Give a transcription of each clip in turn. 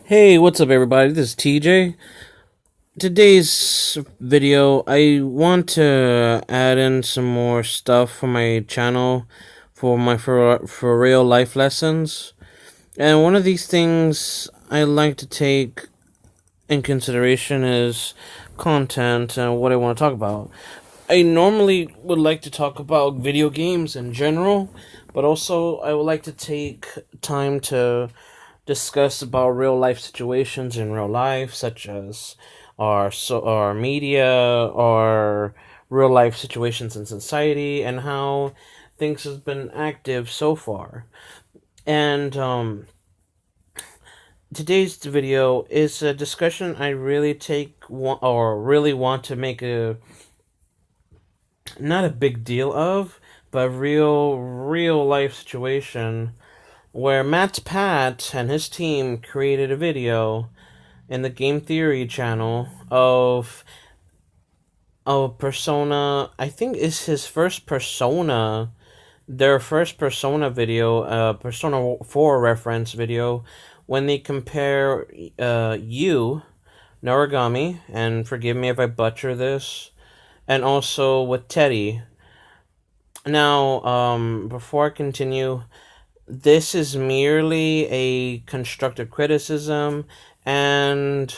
Hey, what's up, everybody? This is TJ. Today's video, I want to add in some more stuff for my channel for my for real life lessons. And one of these things I like to take in consideration is content and what I want to talk about. I normally would like to talk about video games in general, but also I would like to take time to discuss about real life situations in real life, such as our media or real life situations in society and how things have been active so far. And today's video is a discussion I really or really want to make a not a big deal of, but real life situation where MatPat and his team created a video in the Game Theory channel of a Persona. I think is his first Persona. Their first Persona video, Persona 4 reference video, when they compare you, Noragami, and forgive me if I butcher this, and also with Teddy. Now, before I continue, this is merely a constructive criticism, and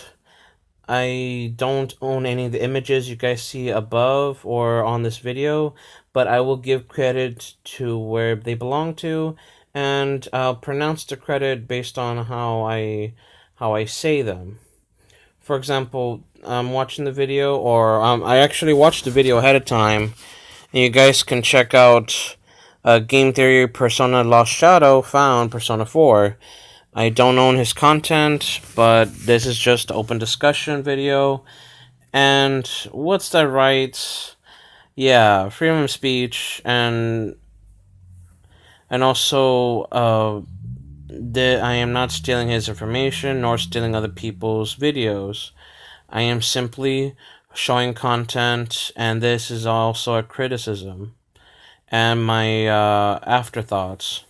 I don't own any of the images you guys see above or on this video, but I will give credit to where they belong to, and I'll pronounce the credit based on how I say them. For example, I'm watching the video, or I actually watched the video ahead of time, and you guys can check out Game Theory Persona Lost Shadow found Persona 4. I don't own his content, but this is just an open discussion video. And what's that right? Yeah, freedom of speech and also I am not stealing his information nor stealing other people's videos. I am simply showing content, and this is also a criticism and my afterthoughts.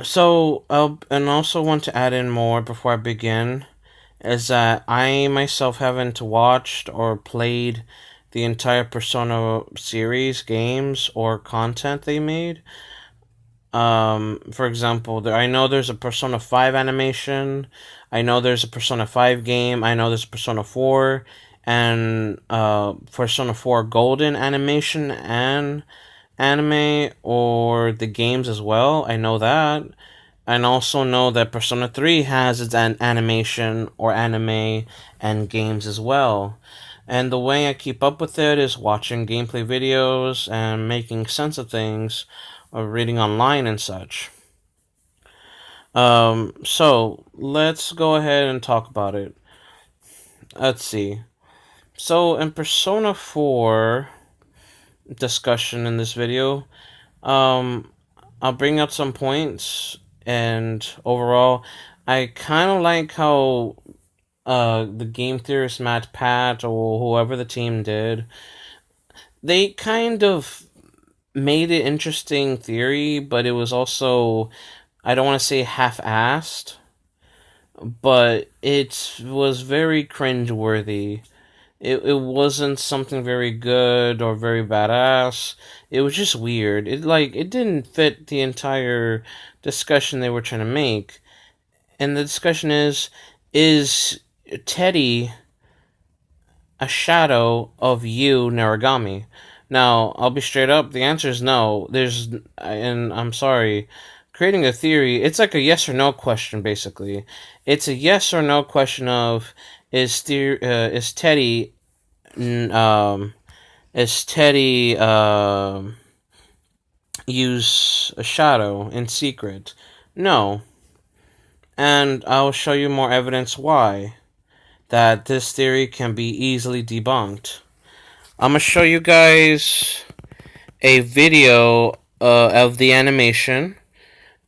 So, and also want to add in more before I begin is that I myself haven't watched or played the entire Persona series, games, or content they made. For example, I know there's a Persona 5 animation, I know there's a Persona 5 game, I know there's Persona 4, and Persona 4 Golden animation and anime, or the games as well. I know that. And also know that Persona 3 has its animation or anime and games as well. And the way I keep up with it is watching gameplay videos and making sense of things, or reading online and such. So let's go ahead and talk about it. Let's see. So in Persona 4 discussion in this video, um, I'll bring up some points, and overall, I kind of like how the game theorist MatPat or whoever the team did, they kind of made it interesting theory, but it was also, I don't want to say half-assed, but it was very cringeworthy. It wasn't something very good or very badass. It was just weird. It didn't fit the entire discussion they were trying to make. And the discussion is Teddy a shadow of you, Naragami? Now, I'll be straight up. The answer is no. And I'm sorry, creating a theory, it's like a yes or no question, basically. It's a yes or no question of is Teddy um is Teddy use a shadow in secret? No, and I'll show you more evidence why that this theory can be easily debunked. I'm gonna show you guys a video of the animation,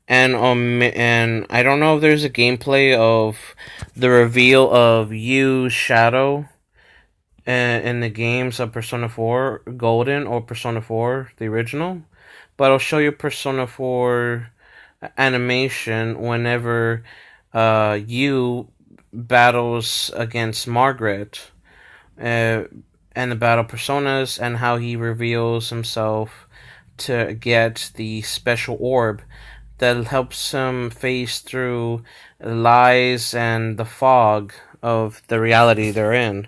and I don't know if there's a gameplay of the reveal of Yu's shadow in the games of Persona 4 Golden or Persona 4 the original, but I'll show you Persona 4 animation whenever you battles against Margaret, uh, and the battle personas, and how he reveals himself to get the special orb that helps him face through lies and the fog of the reality they're in.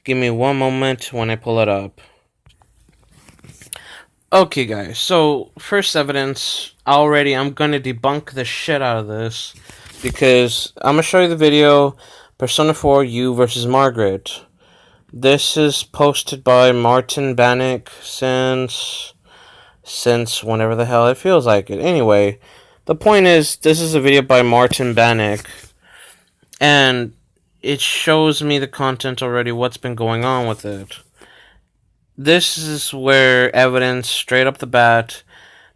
Give me one moment when I pull it up. Okay, guys, so first evidence. Already, I'm gonna debunk the shit out of this because I'm gonna show you the video Persona 4 You versus Margaret. This is posted by Martin Bannock since whenever the hell it feels like it. Anyway, the point is, this is a video by Martin Bannock, and it shows me the content already, what's been going on with it. This is where evidence straight up the bat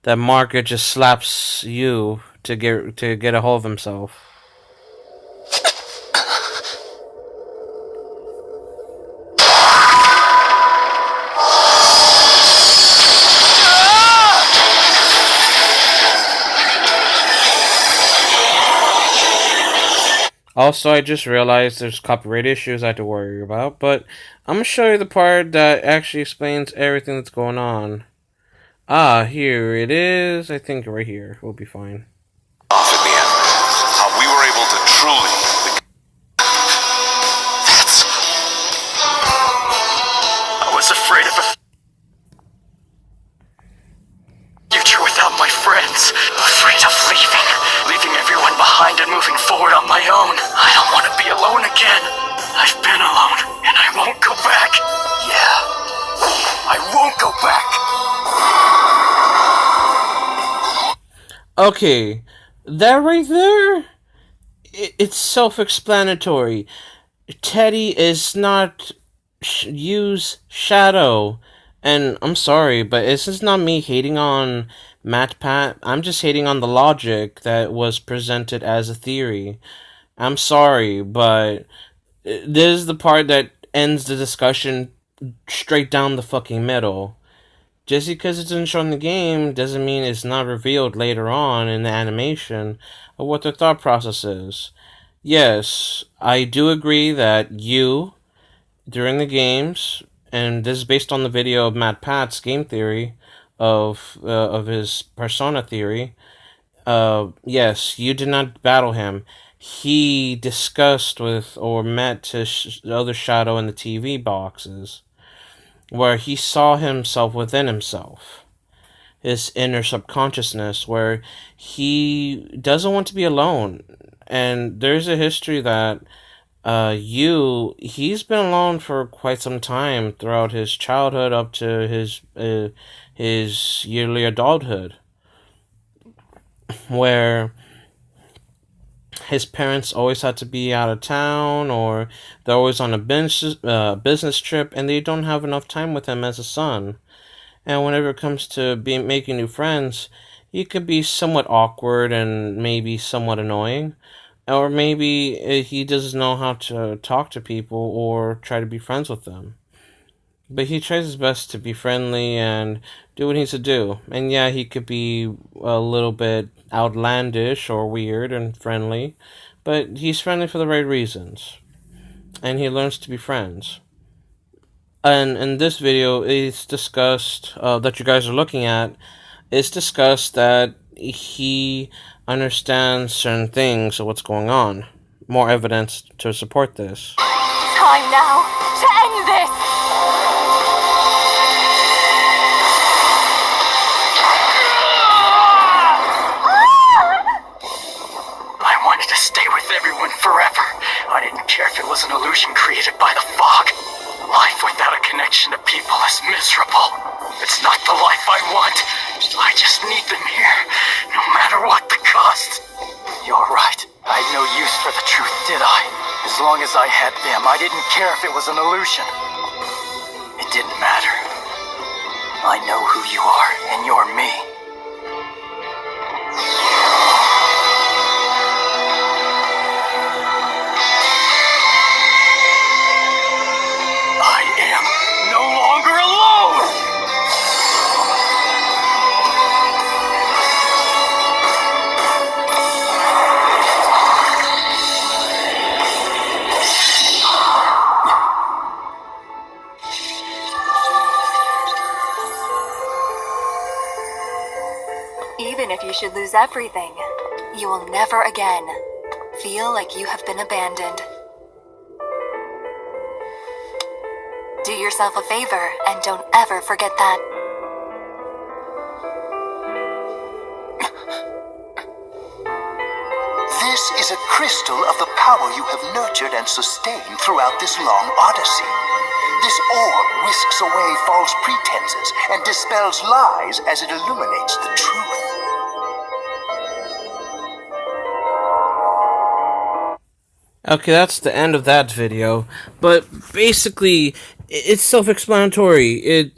that Margaret just slaps you to get a hold of himself. Also, I just realized there's copyright issues I have to worry about, but I'm gonna show you the part that actually explains everything that's going on. Ah, here it is. I think right here will be fine. Off in the end, how we were able to truly. That's. I was afraid of a future without my friends. Afraid of leaving everyone behind and moving forward on my own. I don't want to be alone again. I've been alone, and I won't go back. Yeah, I won't go back. Okay, that right there, it's self-explanatory. Teddy is not use shadow, and I'm sorry, but this is not me hating on MatPat. I'm just hating on the logic that was presented as a theory. I'm sorry, but this is the part that ends the discussion straight down the fucking middle. Just because it's not shown in the game doesn't mean it's not revealed later on in the animation of what their thought process is. Yes, I do agree that you, during the games, and this is based on the video of MatPat's game theory of his persona theory. Yes, you did not battle him. He discussed with or met his other shadow in the TV boxes, where he saw himself within himself, his inner subconsciousness, where he doesn't want to be alone. And there's a history that he's been alone for quite some time throughout his childhood up to his yearly adulthood, where his parents always had to be out of town, or they're always on a business trip, and they don't have enough time with him as a son. And whenever it comes to making new friends, he could be somewhat awkward and maybe somewhat annoying. Or maybe he doesn't know how to talk to people or try to be friends with them. But he tries his best to be friendly and do what he needs to do. And yeah, he could be a little bit outlandish or weird and friendly, but he's friendly for the right reasons. And he learns to be friends. And in this video, it's discussed, that you guys are looking at, it's discussed that he understands certain things of what's going on. More evidence to support this. Time now to end this! I wanted to stay with everyone forever. I didn't care if it was an illusion created by the fog. Life without a connection to people is miserable. It's not the life I want. I just need them here, no matter what the cost. You're right. I had no use for the truth, did I? As long as I had them, I didn't care if it was an illusion. It didn't matter. I know who you are, and you're me. I am no longer alone! should lose everything, you will never again feel like you have been abandoned. Do yourself a favor and don't ever forget that. This is a crystal of the power you have nurtured and sustained throughout this long odyssey. This orb whisks away false pretenses and dispels lies as it illuminates the truth. Okay, that's the end of that video. But basically, it's self-explanatory.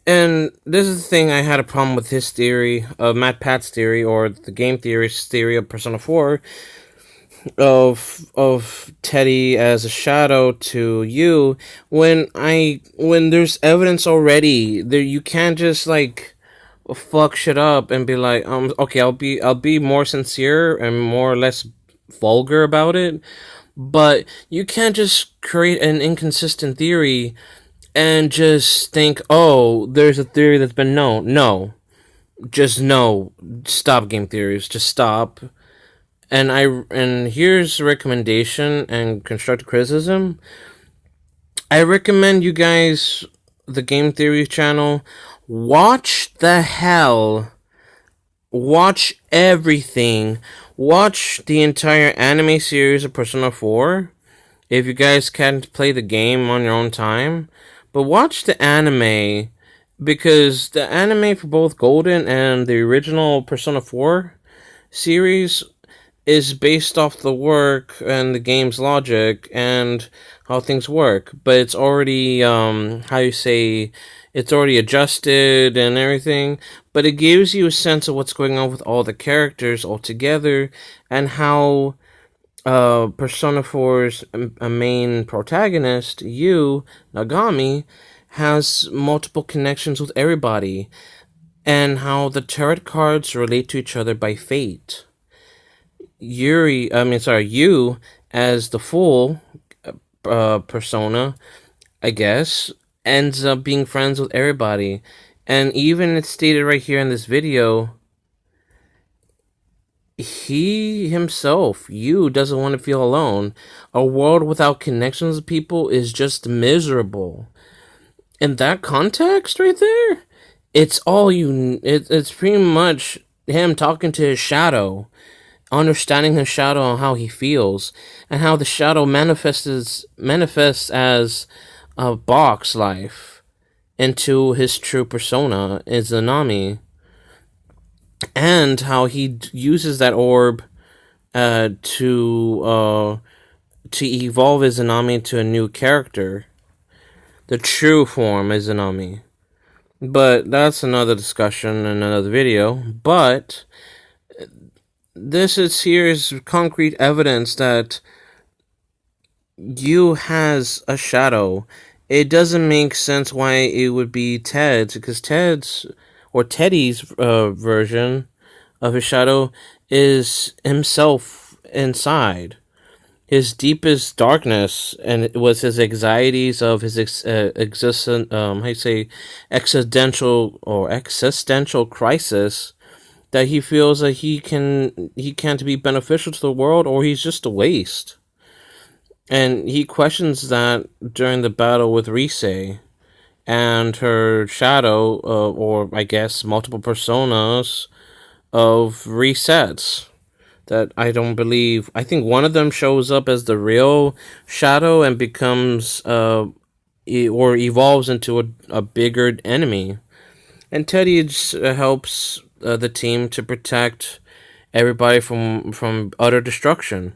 And this is the thing I had a problem with his theory, MatPat's theory, or the game theory's theory of Persona 4, of Teddy as a shadow to you. When there's evidence already, there you can't just like fuck shit up and be like, okay, I'll be more sincere and more or less vulgar about it. But you can't just create an inconsistent theory and just think, oh, there's a theory that's been known. No. Just no. Stop game theories. Just stop. And here's a recommendation and constructive criticism. I recommend you guys, the Game Theory channel, watch everything. Watch the entire anime series of Persona 4. If you guys can't play the game on your own time. But watch the anime. Because the anime for both Golden and the original Persona 4 series is based off the work and the game's logic and how things work. But it's already, it's already adjusted and everything, but it gives you a sense of what's going on with all the characters all together, and how Persona 4's main protagonist, Nagami, has multiple connections with everybody, and how the tarot cards relate to each other by fate. You, as the full persona, I guess, ends up being friends with everybody. And even it's stated right here in this video, he himself, doesn't want to feel alone. A world without connections with people is just miserable. In that context right there, it's pretty much him talking to his shadow, understanding his shadow and how he feels, and how the shadow manifests as a box life into his true persona, Izanami, and how he uses that orb to evolve Izanami into a new character, the true form Izanami. But that's another discussion in another video. But here's concrete evidence that Yu has a shadow. It doesn't make sense why it would be Ted's, because Teddy's version of his shadow is himself inside. His deepest darkness, and it was his anxieties of his existential crisis, that he feels that he can't be beneficial to the world, or he's just a waste. And he questions that during the battle with Rise and her shadow, or I guess multiple personas of resets. That I think one of them shows up as the real shadow and becomes, or evolves into a bigger enemy. And Teddy helps the team to protect everybody from utter destruction.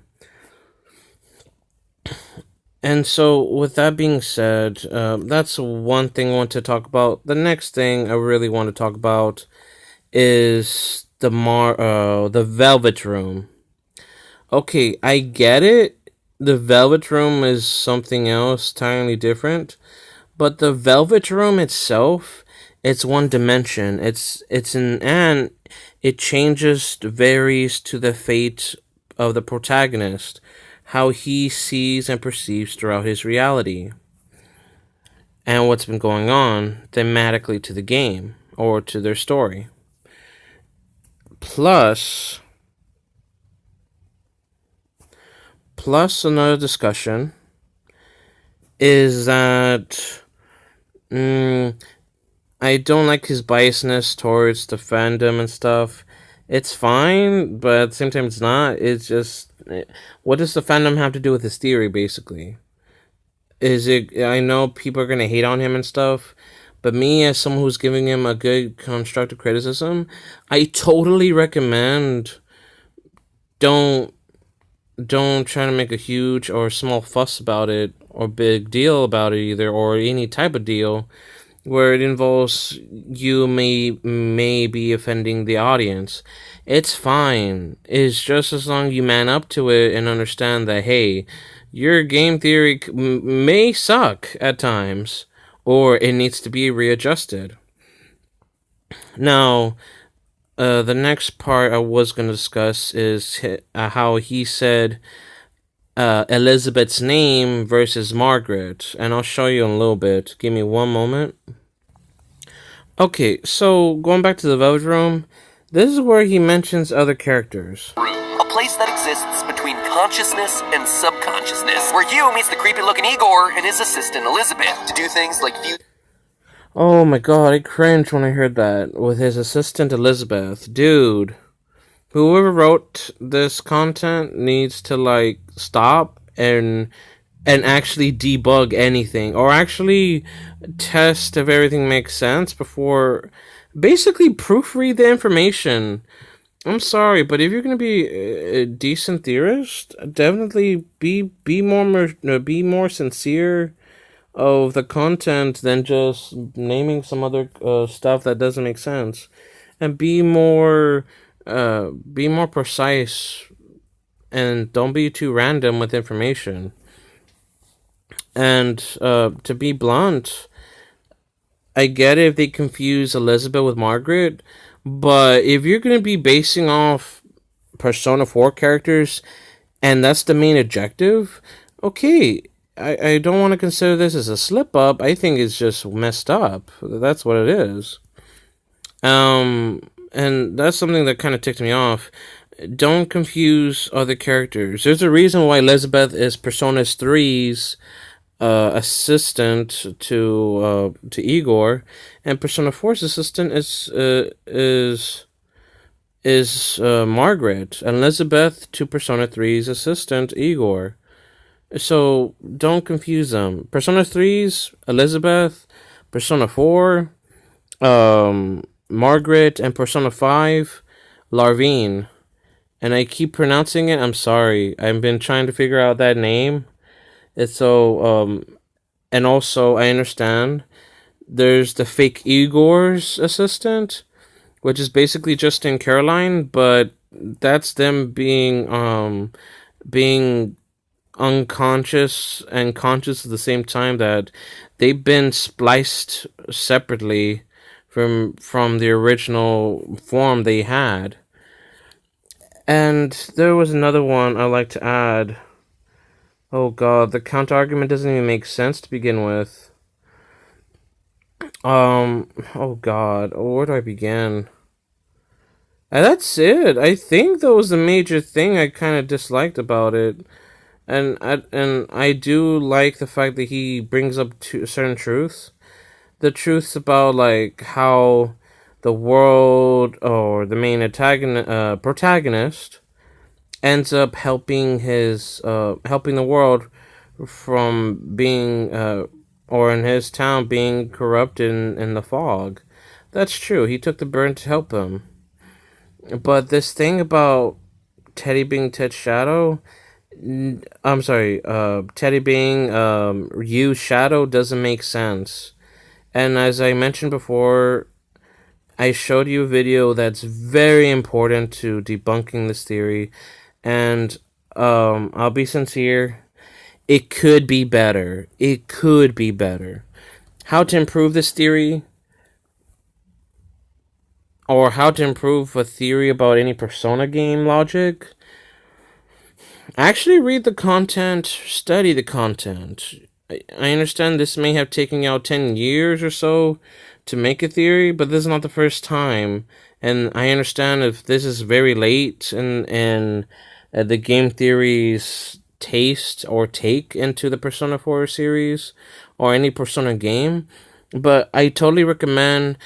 And so, with that being said, that's one thing I want to talk about. The next thing I really want to talk about is the Velvet Room. Okay, I get it. The Velvet Room is something else entirely different, but the Velvet Room itself, it's one dimension. And it varies to the fate of the protagonist, how he sees and perceives throughout his reality, and what's been going on thematically to the game or to their story. Plus, another discussion is that I don't like his biasness towards the fandom and stuff. It's fine, but at the same time, it's not. It's just, what does the fandom have to do with his theory, basically? Is it, I know people are going to hate on him and stuff, but me, as someone who's giving him a good constructive criticism, I totally recommend don't try to make a huge or small fuss about it or big deal about it either, or any type of deal where it involves you may be offending the audience. It's fine. It's just as long as you man up to it and understand that, hey, your game theory may suck at times, or it needs to be readjusted. Now, the next part I was going to discuss is how he said Elizabeth's name versus Margaret, and I'll show you in a little bit. Give me one moment. Okay, so going back to the Velvet Room, this is where he mentions other characters. A place that exists between consciousness and subconsciousness, where you meets the creepy-looking Igor and his assistant Elizabeth to do things like view. Oh my god, I cringed when I heard that, with his assistant Elizabeth. Dude, whoever wrote this content needs to, stop and actually debug anything, or actually test if everything makes sense before, basically proofread the information. I'm sorry, but if you're gonna be a decent theorist, definitely be more sincere of the content than just naming some other stuff that doesn't make sense, and be more precise, and don't be too random with information. And to be blunt, I get it if they confuse Elizabeth with Margaret, but if you're going to be basing off Persona 4 characters and that's the main objective, okay, I don't want to consider this as a slip up. I think it's just messed up. That's what it is. And that's something that kind of ticked me off. Don't confuse other characters. There's a reason why Elizabeth is Persona 3's assistant to Igor, and Persona 4's assistant is Margaret, and Elizabeth to Persona 3's assistant Igor. So don't confuse them. Persona 3's Elizabeth, Persona 4, Margaret, and Persona 5, Larvine. And I keep pronouncing it. I'm sorry. I've been trying to figure out that name. It's so, and also I understand there's the fake Igor's assistant, which is basically Justin Caroline, but that's them being unconscious and conscious at the same time, that they've been spliced separately from the original form they had. And there was another one I'd like to add. Oh god, the counter argument doesn't even make sense to begin with. Oh god, where do I begin? And that's it. I think that was the major thing I kind of disliked about it. And I do like the fact that he brings up certain truths. The truths about, how the world, or the main protagonist, ends up helping the world from being, or in his town, being corrupted in the fog. That's true. He took the burden to help them. But this thing about Teddy being Ted's shadow, I'm sorry, Teddy being Ryu's shadow doesn't make sense. And as I mentioned before, I showed you a video that's very important to debunking this theory. And I'll be sincere, it could be better. It could be better. How to improve this theory, or how to improve a theory about any Persona game logic? Actually read the content, study the content. I understand this may have taken you 10 years or so to make a theory, but this is not the first time. And I understand if this is very late in the game theory's taste or take into the Persona 4 series or any Persona game, but I totally recommend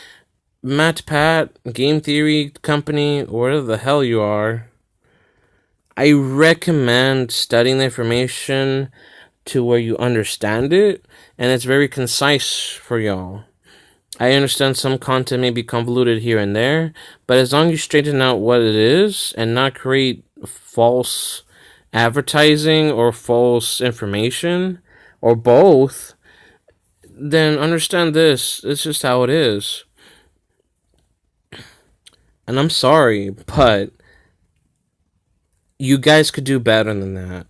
MatPat, Game Theory Company, or whatever the hell you are. I recommend studying the information to where you understand it and it's very concise for y'all. I understand some content may be convoluted here and there, but as long as you straighten out what it is and not create false advertising or false information or both, then understand this. It's just how it is. And I'm sorry, but you guys could do better than that.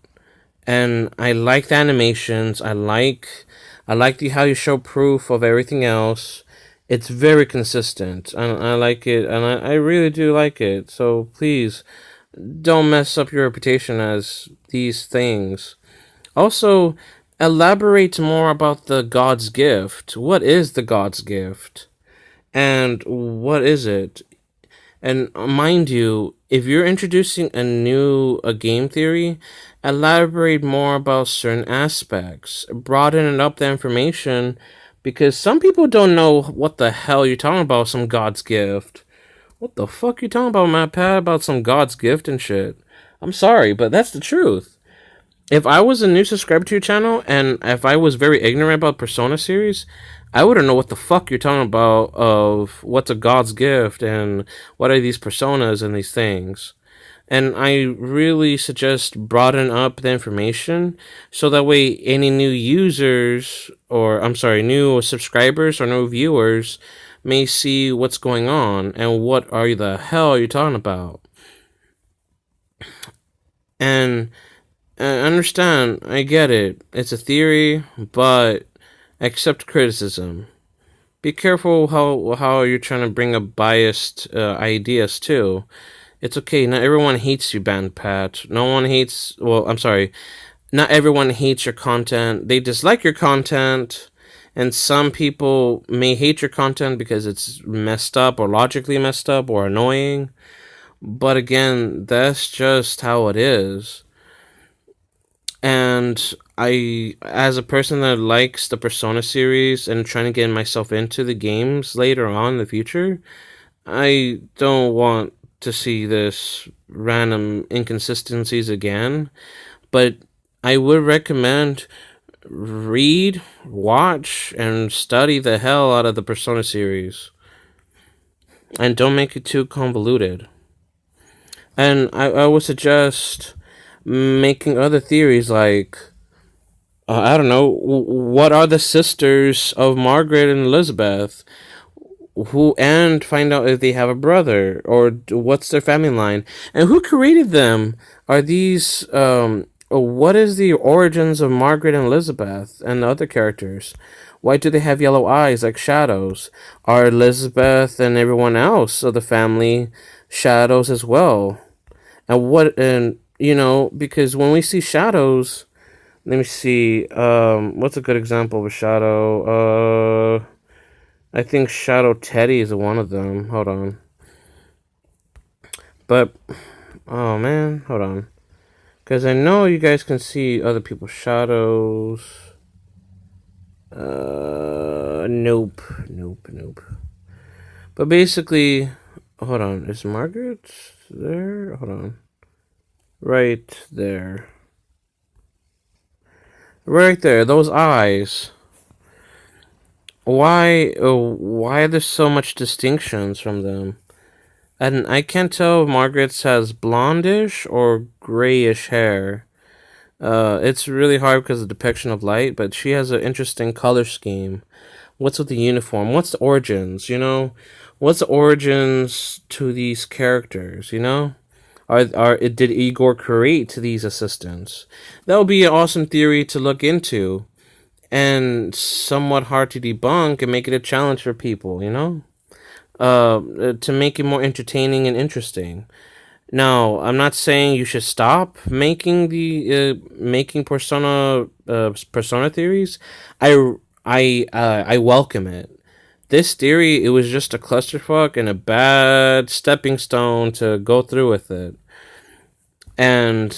And I like the animations. I like the how you show proof of everything else. It's very consistent, and I like it, and I really do like it. So please don't mess up your reputation as these things. Also, elaborate more about the God's gift. What is the God's gift? And what is it? And mind you, if you're introducing a game theory, elaborate more about certain aspects. Broaden it up the information because some people don't know what the hell you're talking about, some God's gift. What the fuck you talking about, MatPat, about some God's gift and shit? I'm sorry, but that's the truth. If I was a new subscriber to your channel and if I was very ignorant about Persona series, I wouldn't know what the fuck you're talking about of what's a God's gift and what are these personas and these things. And I really suggest broaden up the information so that way any new users or I'm sorry, new subscribers or new viewers may see what's going on and what are the hell you're talking about. And I understand, I get it. It's a theory, but accept criticism. Be careful how you're trying to bring up biased ideas too. It's okay. Not everyone hates you, MatPat. No one hates. Well, I'm sorry. Not everyone hates your content. They dislike your content, and some people may hate your content because it's messed up or logically messed up or annoying. But again, that's just how it is. And I, as a person that likes the Persona series and trying to get myself into the games later on in the future, I don't want to see this random inconsistencies again. But I would recommend read, watch, and study the hell out of the Persona series. And don't make it too convoluted. And I would suggest making other theories like I don't know, what are the sisters of Margaret and Elizabeth? Who and find out if they have a brother or what's their family line and who created them? Are these what is the origins of Margaret and Elizabeth and the other characters? Why do they have yellow eyes like shadows? Are Elizabeth and everyone else of the family shadows as well? And because when we see shadows, let me see. What's a good example of a shadow? I think Shadow Teddy is one of them. Hold on. But oh man, hold on. Because I know you guys can see other people's shadows. Nope. But basically, hold on. Is Margaret there? Hold on. Right there. Right there. Those eyes. Why are there so much distinctions from them? And I can't tell if Margaret's has blondish or grayish hair. It's really hard because of the depiction of light, but she has an interesting color scheme. What's with the uniform? What's the origins, What's the origins to these characters, did Igor create these assistants? That would be an awesome theory to look into and somewhat hard to debunk and make it a challenge for people, to make it more entertaining and interesting. Now, I'm not saying you should stop making making persona theories. I welcome it. this theory, it was just a clusterfuck and a bad stepping stone to go through with it. And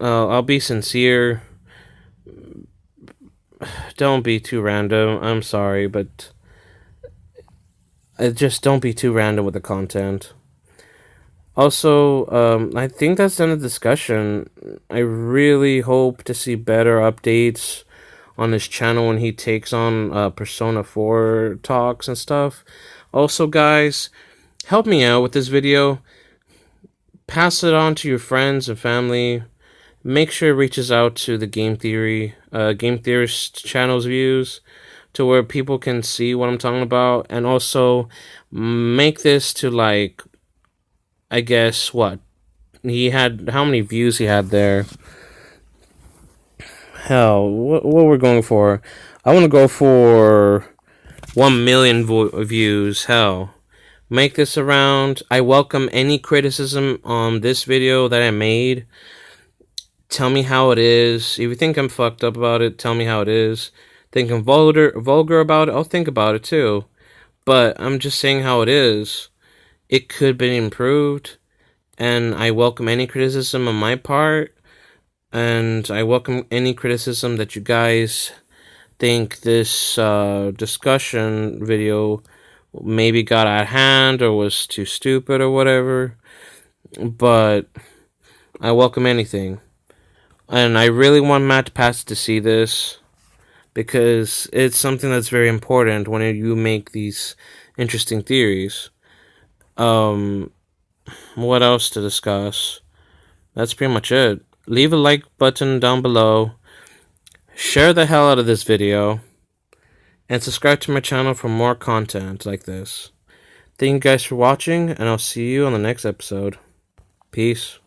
I'll be sincere. Don't be too random. I'm sorry, but just don't be too random with the content. Also, I think that's the end of the discussion. I really hope to see better updates on his channel when he takes on Persona 4 talks and stuff. Also, guys, help me out with this video. Pass it on to your friends and family. Make sure it reaches out to the Game Theorist channel's views, to where people can see what I'm talking about, and also make this to, like, I guess, what? He had, how many views he had there? Hell, what we're going for? I want to go for 1 million views. Hell. Make this around. I welcome any criticism on this video that I made. Tell me how it is. If you think I'm fucked up about it, tell me how it is. Think I'm vulgar about it, I'll think about it too. But I'm just saying how it is. It could be improved. And I welcome any criticism on my part. And I welcome any criticism that you guys think this discussion video maybe got out of hand or was too stupid or whatever. But I welcome anything. And I really want MatPat to see this, because it's something that's very important when you make these interesting theories. What else to discuss? That's pretty much it. Leave a like button down below. Share the hell out of this video. And subscribe to my channel for more content like this. Thank you guys for watching, and I'll see you on the next episode. Peace.